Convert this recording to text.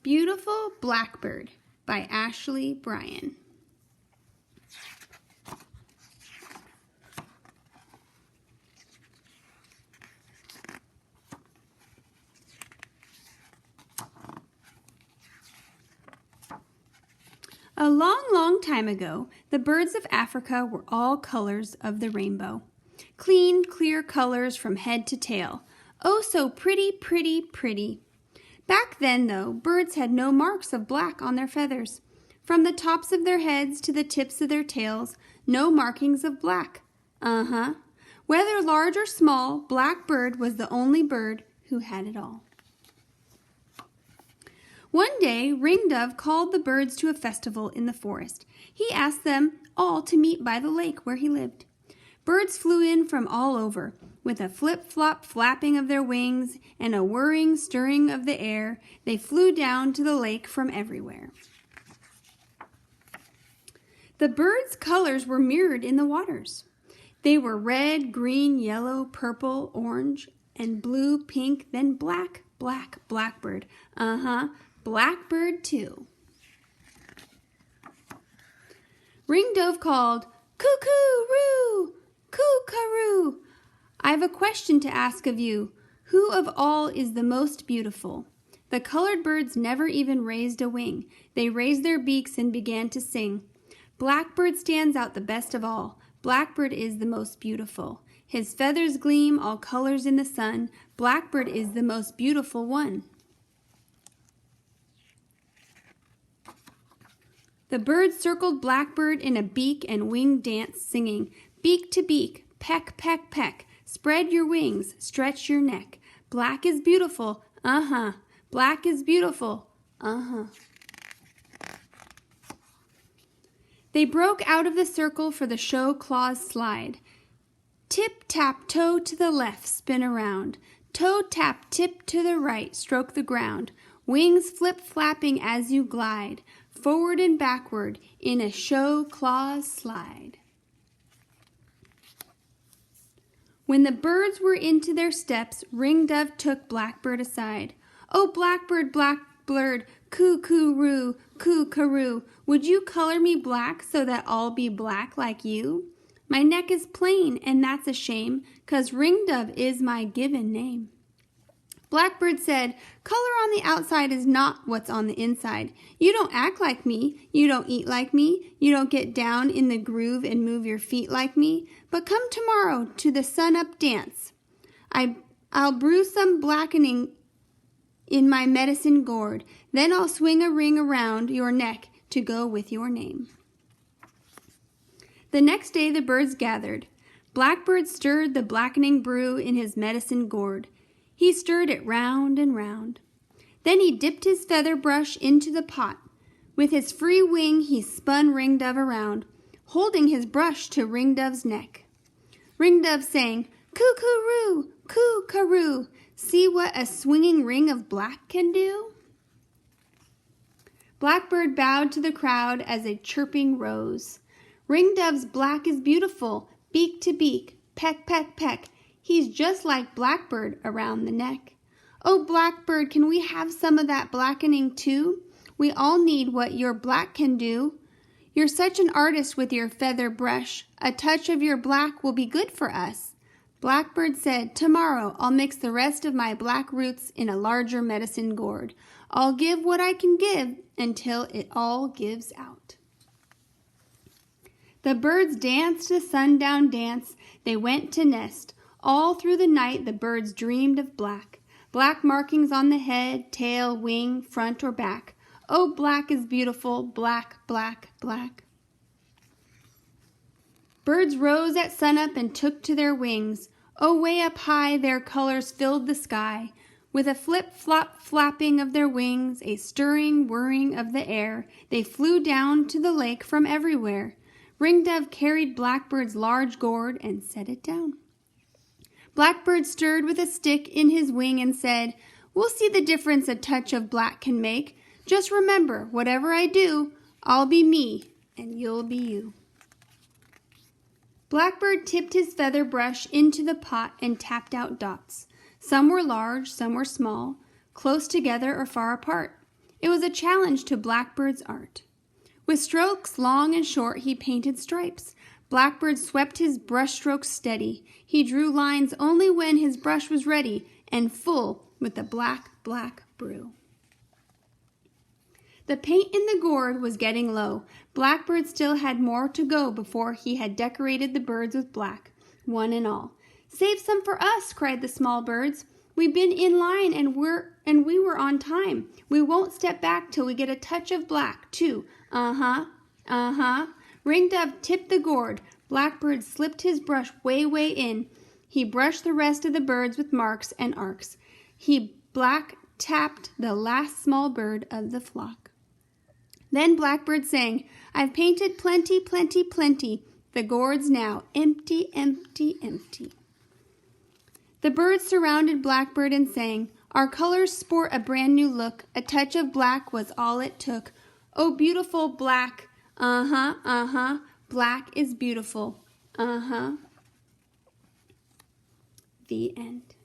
Beautiful Blackbird by Ashley Bryan. A long, long time ago, the birds of Africa were all colors of the rainbow. Clean, clear colors from head to tail. Oh, so pretty, pretty, pretty. Back then, though, birds had no marks of black on their feathers. From the tops of their heads to the tips of their tails, no markings of black. Whether large or small, Blackbird was the only bird who had it all. One day, Ringdove called the birds to a festival in the forest. He asked them all to meet by the lake where he lived. Birds flew in from all over. With a flip-flop flapping of their wings and a whirring stirring of the air, they flew down to the lake from everywhere. The birds' colors were mirrored in the waters. They were red, green, yellow, purple, orange, and blue, pink, then black, Blackbird. Blackbird too. Ringdove called, "Cuckoo-roo! Coo-ca-roo! I've a question to ask of you. Who of all is the most beautiful?" The colored birds never even raised a wing. They raised their beaks and began to sing. Blackbird stands out the best of all. Blackbird is the most beautiful. His feathers gleam all colors in the sun. Blackbird is the most beautiful one. The birds circled Blackbird in a beak and wing dance, singing, "Beak to beak, peck, peck, peck. Spread your wings, stretch your neck. Black is beautiful, Black is beautiful, They broke out of the circle for the show claws slide. Tip, tap, toe to the left, spin around. Toe, tap, tip to the right, stroke the ground. Wings flip flapping as you glide. Forward and backward in a show claws slide. When the birds were into their steps, Ringdove took Blackbird aside. "Oh, Blackbird, Blackbird, coo-coo-roo, coo-ca-roo, would you color me black so that I'll be black like you? My neck is plain, and that's a shame, 'cause Ringdove is my given name." Blackbird said, "Color on the outside is not what's on the inside. You don't act like me, you don't eat like me, you don't get down in the groove and move your feet like me, but come tomorrow to the sun-up dance. I'll brew some blackening in my medicine gourd, then I'll swing a ring around your neck to go with your name." The next day the birds gathered. Blackbird stirred the blackening brew in his medicine gourd. He stirred it round and round. Then he dipped his feather brush into the pot. With his free wing he spun Ringdove around, holding his brush to Ringdove's neck. Ringdove sang, "Coo-coo-roo, coo-ca-roo, see what a swinging ring of black can do?" Blackbird bowed to the crowd as a chirping rose. "Ringdove's black is beautiful, beak to beak, peck, peck, peck. He's just like Blackbird around the neck. Oh, Blackbird, can we have some of that blackening too? We all need what your black can do. You're such an artist with your feather brush. A touch of your black will be good for us." Blackbird said, "Tomorrow I'll mix the rest of my black roots in a larger medicine gourd. I'll give what I can give until it all gives out." The birds danced a sundown dance. They went to nest. All through the night the birds dreamed of black. Black markings on the head, tail, wing, front or back. Oh, black is beautiful, black, black, black. Birds rose at sunup and took to their wings. Oh, way up high their colors filled the sky. With a flip-flop flapping of their wings, a stirring, whirring of the air, they flew down to the lake from everywhere. Ringdove carried Blackbird's large gourd and set it down. Blackbird stirred with a stick in his wing and said, "We'll see the difference a touch of black can make. Just remember, whatever I do, I'll be me and you'll be you." Blackbird tipped his feather brush into the pot and tapped out dots. Some were large, some were small, close together or far apart. It was a challenge to Blackbird's art. With strokes long and short, he painted stripes. Blackbird swept his brush strokes steady. He drew lines only when his brush was ready and full with the black, black brew. The paint in the gourd was getting low. Blackbird still had more to go before he had decorated the birds with black, one and all. "Save some for us," cried the small birds. "We've been in line and we were on time. We won't step back till we get a touch of black, too. Uh-huh, uh-huh." Ringdove tipped the gourd. Blackbird slipped his brush way, way in. He brushed the rest of the birds with marks and arcs. He black tapped the last small bird of the flock. Then Blackbird sang, "I've painted plenty, plenty, plenty. The gourd's now empty, empty, empty." The birds surrounded Blackbird and sang, "Our colors sport a brand new look. A touch of black was all it took. Oh, beautiful black. Uh-huh, uh-huh. Black is beautiful. Uh-huh." The end.